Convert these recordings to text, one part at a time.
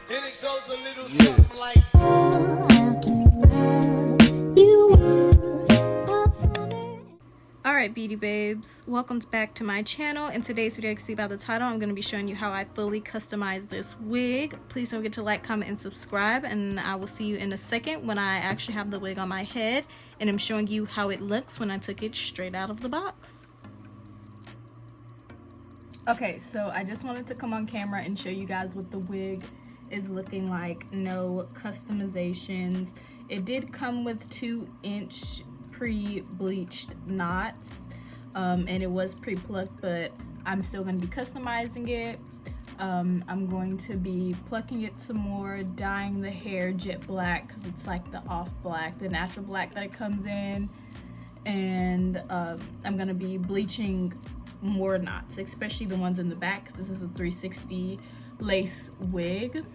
And it goes a little something like. Alright beauty babes, welcome back to my channel. In today's video, you can see by the title, I'm going to be showing you how I fully customize this wig. Please don't forget to like, comment, and subscribe, and I will see you in a second when I actually have the wig on my head and I'm showing you how it looks when I took it straight out of the box. Okay, so I just wanted to come on camera and show you guys what the wig is looking like. No customizations. It did come with 2-inch pre-bleached knots, and it was pre-plucked, but I'm still going to be customizing it. I'm going to be plucking it some more, dyeing the hair jet black because it's like the off black, the natural black that it comes in, and I'm going to be bleaching more knots, especially the ones in the back because this is a 360 lace wig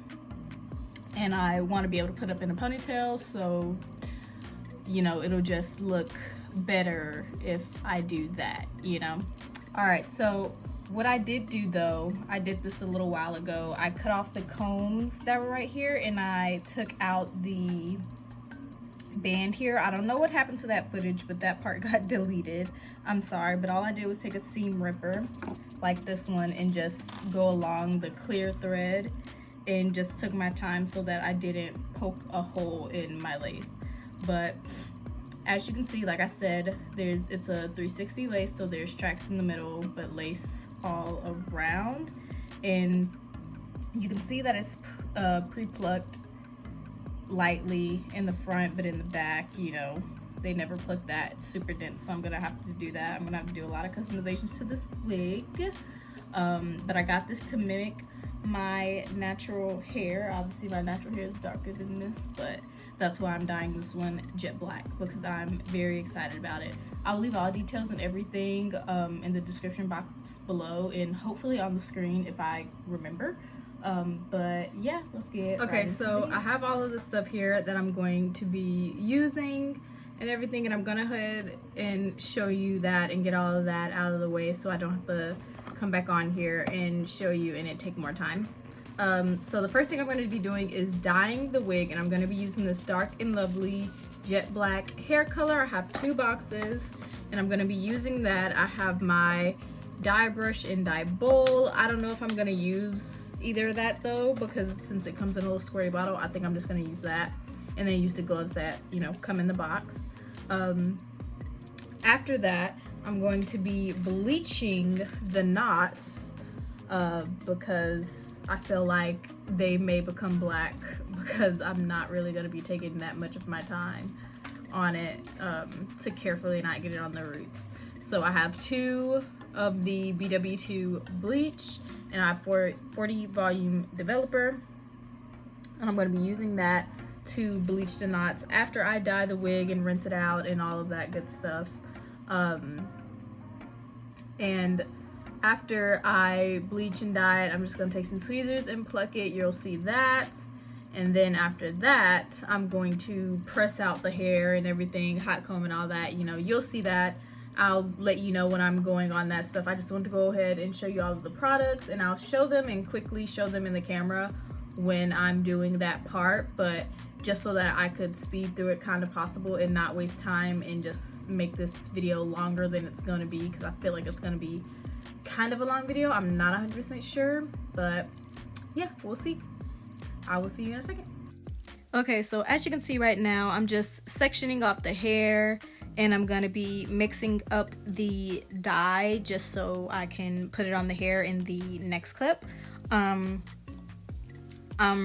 and I want to be able to put up in a ponytail, so you know, it'll just look better if I do that, you know. Alright, so what I did do though, I did this a little while ago. I cut off the combs that were right here and I took out the band here. I don't know what happened to that footage, but that part got deleted. I'm sorry, but all I did was take a seam ripper like this one and just go along the clear thread and just took my time so that I didn't poke a hole in my lace. But as you can see, like I said, it's a 360 lace, so there's tracks in the middle but lace all around, and you can see that it's pre-plucked lightly in the front, but in the back, you know, they never plucked that. It's super dense, so I'm gonna have to do that. I'm gonna have to do a lot of customizations to this wig, but I got this to mimic my natural hair. Obviously my natural hair is darker than this, but that's why I'm dyeing this one jet black, because I'm very excited about it. I'll leave all details and everything in the description box below and hopefully on the screen if I remember. But yeah, let's get okay. So I have all of the stuff here that I'm going to be using and everything, and I'm gonna go ahead and show you that and get all of that out of the way so I don't have to come back on here and show you and it take more time. So the first thing I'm going to be doing is dyeing the wig, and I'm going to be using this Dark and Lovely jet black hair color. I have 2 boxes and I'm going to be using that. I have my dye brush and dye bowl. I don't know if I'm going to use either of that though, because since it comes in a little square bottle, I think I'm just going to use that and then use the gloves that, you know, come in the box. After that, I'm going to be bleaching the knots because I feel like they may become black, because I'm not really going to be taking that much of my time on it to carefully not get it on the roots. So I have 2 of the BW2 bleach and I have 40 volume developer, and I'm going to be using that to bleach the knots after I dye the wig and rinse it out and all of that good stuff. And after I bleach and dye it, I'm just going to take some tweezers and pluck it. You'll see that. And then after that, I'm going to press out the hair and everything, hot comb and all that. You know, you'll see that. I'll let you know when I'm going on that stuff. I just want to go ahead and show you all of the products, and I'll show them and quickly show them in the camera when I'm doing that part, but just so that I could speed through it kind of possible and not waste time and just make this video longer than it's going to be, because I feel like it's going to be kind of a long video. I'm not 100% sure, but yeah, we'll see. I will see you in a second. Okay, so as you can see right now, I'm just sectioning off the hair and I'm going to be mixing up the dye just so I can put it on the hair in the next clip. I'm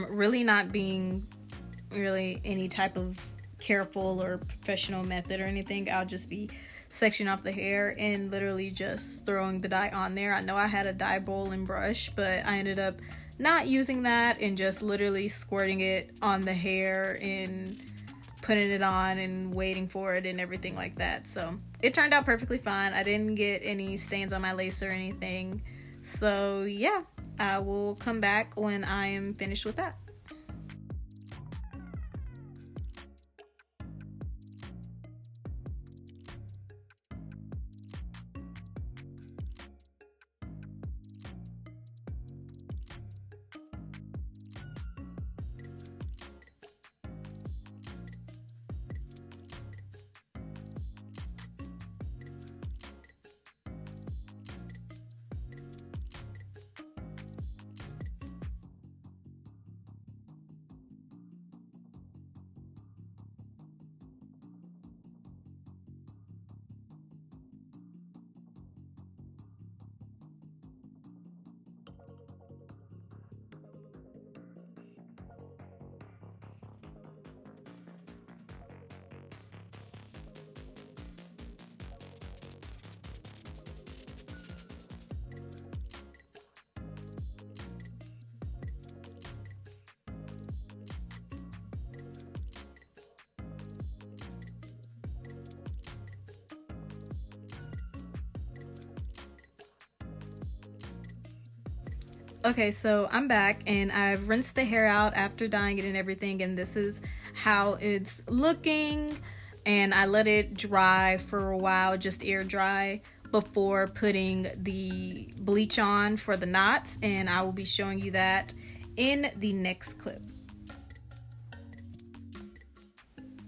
really not being really any type of careful or professional method or anything. I'll just be sectioning off the hair and literally just throwing the dye on there. I know I had a dye bowl and brush, but I ended up not using that and just literally squirting it on the hair and putting it on and waiting for it and everything like that. So it turned out perfectly fine. I didn't get any stains on my lace or anything. So yeah, I will come back when I am finished with that. Okay, so I'm back and I've rinsed the hair out after dyeing it and everything, and this is how it's looking. And I let it dry for a while, just air dry, before putting the bleach on for the knots, and I will be showing you that in the next clip.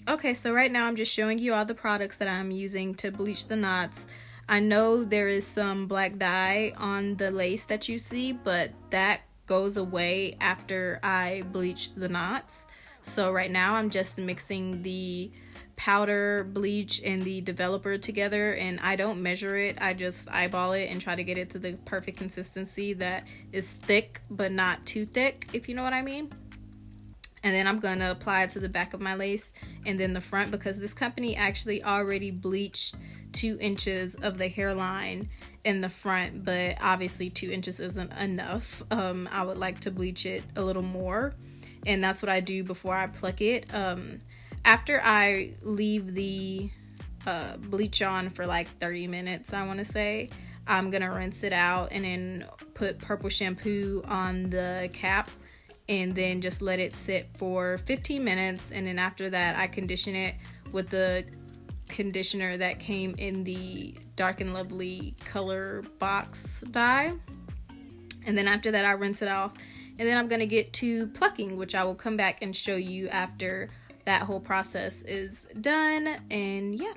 Okay, so right now I'm just showing you all the products that I'm using to bleach the knots. I know there is some black dye on the lace that you see, but that goes away after I bleach the knots. So right now I'm just mixing the powder, bleach, and the developer together, and I don't measure it. I just eyeball it and try to get it to the perfect consistency that is thick but not too thick, if you know what I mean. And then I'm gonna apply it to the back of my lace and then the front, because this company actually already bleached 2 inches of the hairline in the front, but obviously 2 inches isn't enough. I would like to bleach it a little more, and that's what I do before I pluck it. After I leave the bleach on for like 30 minutes, I want to say, I'm gonna rinse it out and then put purple shampoo on the cap and then just let it sit for 15 minutes, and then after that I condition it with the conditioner that came in the Dark and Lovely color box dye. And then after that I rinse it off, and then I'm gonna get to plucking, which I will come back and show you after that whole process is done. And yeah.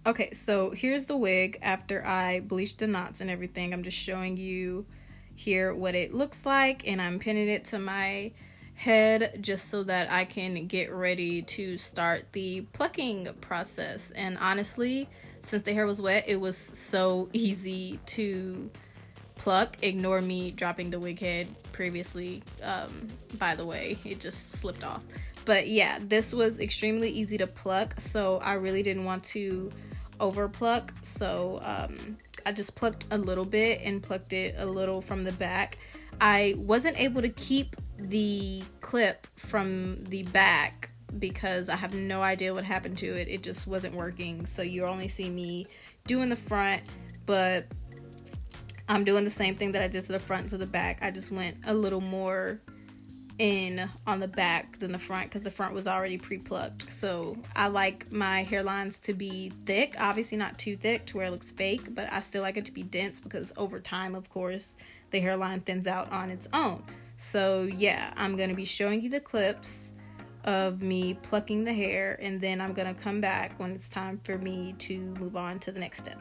Okay, so here's the wig after I bleached the knots and everything. I'm just showing you here what it looks like, and I'm pinning it to my head just so that I can get ready to start the plucking process. And honestly, since the hair was wet, it was so easy to pluck. Ignore me dropping the wig head previously, by the way, it just slipped off. But yeah, this was extremely easy to pluck, so I really didn't want to over pluck, so I just plucked a little bit and plucked it a little from the back. I wasn't able to keep the clip from the back because I have no idea what happened to it. It just wasn't working, so you only see me doing the front, but I'm doing the same thing that I did to the front and to the back. I just went a little more in on the back than the front because the front was already pre-plucked. So I like my hairlines to be thick, obviously not too thick to where it looks fake, but I still like it to be dense because over time, of course, the hairline thins out on its own. So yeah, I'm going to be showing you the clips of me plucking the hair, and then I'm going to come back when it's time for me to move on to the next step.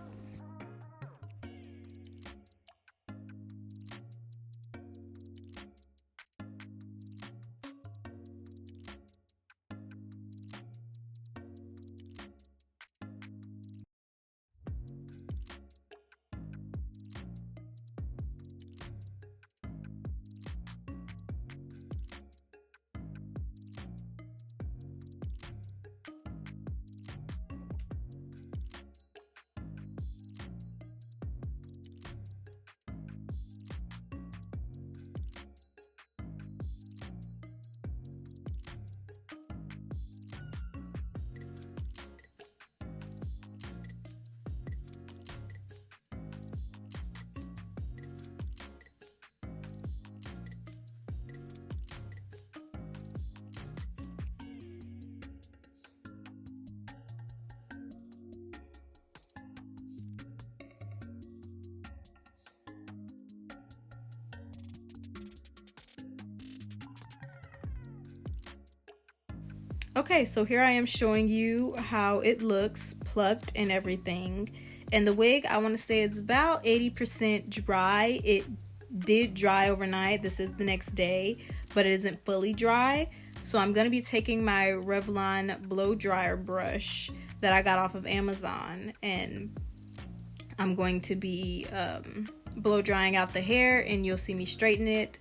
Okay, so here I am showing you how it looks plucked and everything. And the wig, I want to say it's about 80% dry. It did dry overnight. This is the next day, but it isn't fully dry. So I'm going to be taking my Revlon blow dryer brush that I got off of Amazon, and I'm going to be blow drying out the hair, and you'll see me straighten it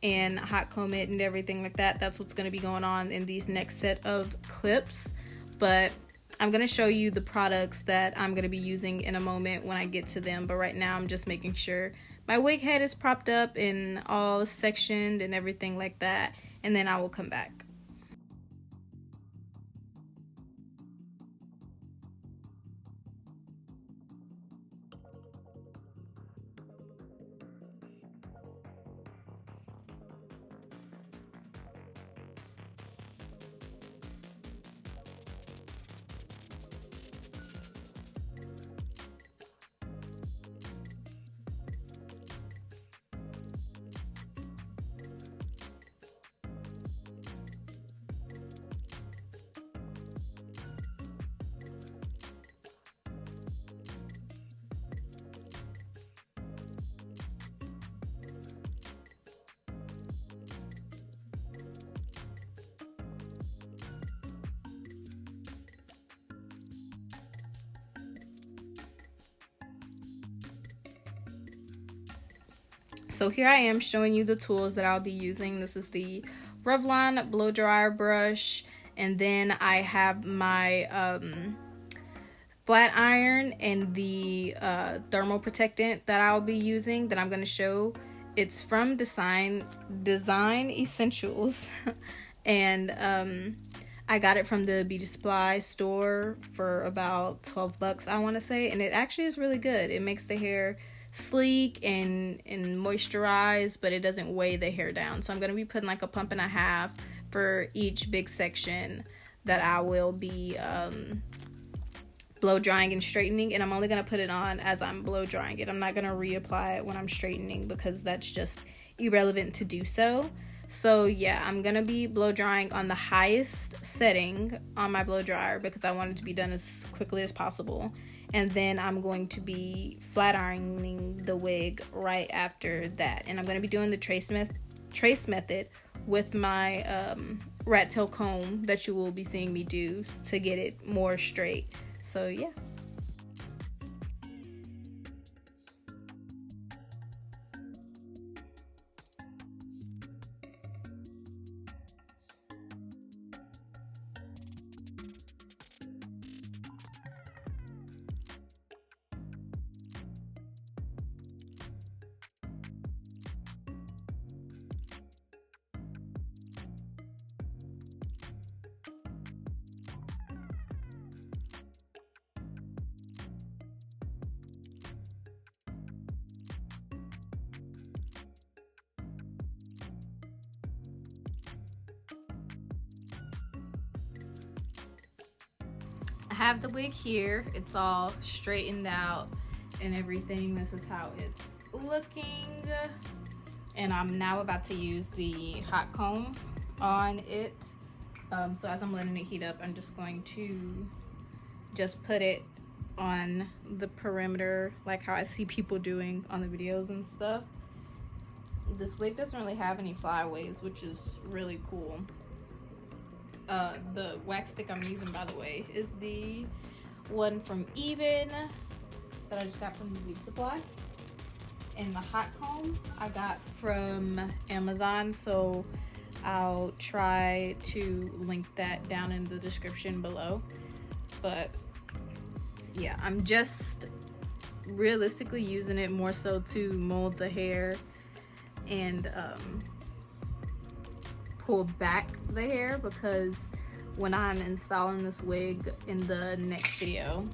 and hot comb it and everything like that. That's what's going to be going on in these next set of clips. But I'm going to show you the products that I'm going to be using in a moment when I get to them. But right now I'm just making sure my wig head is propped up and all sectioned and everything like that. And then I will come back. So here I am showing you the tools that I'll be using. This is the Revlon blow dryer brush, and then I have my flat iron and the thermal protectant that I'll be using that I'm going to show. It's from Design Essentials and I got it from the beauty supply store for about 12 bucks, I want to say, and it actually is really good. It makes the hair sleek and moisturized, but it doesn't weigh the hair down. So I'm going to be putting like a pump and a half for each big section that I will be blow drying and straightening, and I'm only going to put it on as I'm blow drying it. I'm not going to reapply it when I'm straightening because that's just irrelevant to do so. So yeah, I'm going to be blow drying on the highest setting on my blow dryer because I want it to be done as quickly as possible. And then I'm going to be flat ironing the wig right after that. And I'm going to be doing the trace method with my rat tail comb that you will be seeing me do to get it more straight. So yeah. I have the wig here. It's all straightened out and everything. This is how it's looking. And I'm now about to use the hot comb on it. So as I'm letting it heat up, I'm just going to just put it on the perimeter like how I see people doing on the videos and stuff. This wig doesn't really have any flyaways, which is really cool. The wax stick I'm using, by the way, is the one from Even that I just got from the beauty supply. And the hot comb I got from Amazon, so I'll try to link that down in the description below. But yeah, I'm just realistically using it more so to mold the hair and pull back the hair, because when I'm installing this wig in the next video,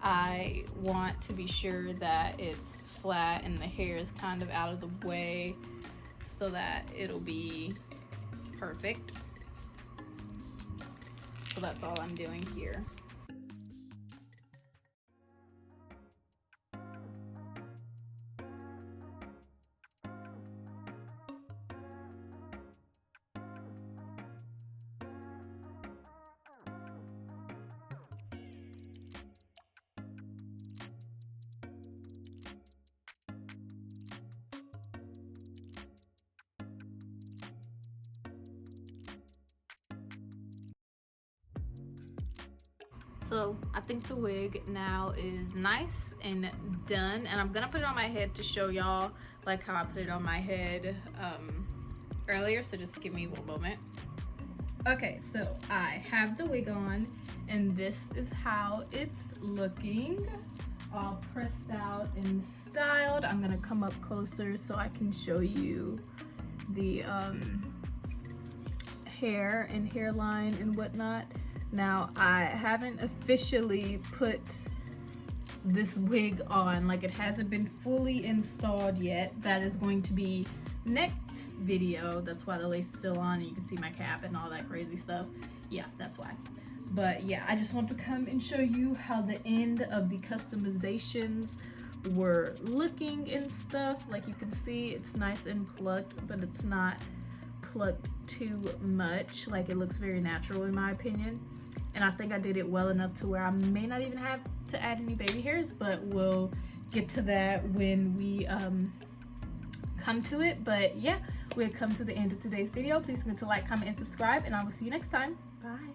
I want to be sure that it's flat and the hair is kind of out of the way so that it'll be perfect. So that's all I'm doing here. So I think the wig now is nice and done, and I'm gonna put it on my head to show y'all like how I put it on my head earlier, so just give me one moment. Okay, so I have the wig on, and this is how it's looking, all pressed out and styled. I'm gonna come up closer so I can show you the hair and hairline and whatnot. Now, I haven't officially put this wig on, like it hasn't been fully installed yet. That is going to be next video. That's why the lace is still on and you can see my cap and all that crazy stuff. Yeah, that's why. But yeah, I just want to come and show you how the end of the customizations were looking and stuff. Like you can see, it's nice and plucked, but it's not plucked too much. Like it looks very natural in my opinion. And I think I did it well enough to where I may not even have to add any baby hairs, but we'll get to that when we come to it. But yeah, we've come to the end of today's video. Please remember to like, comment, and subscribe, and I will see you next time. Bye.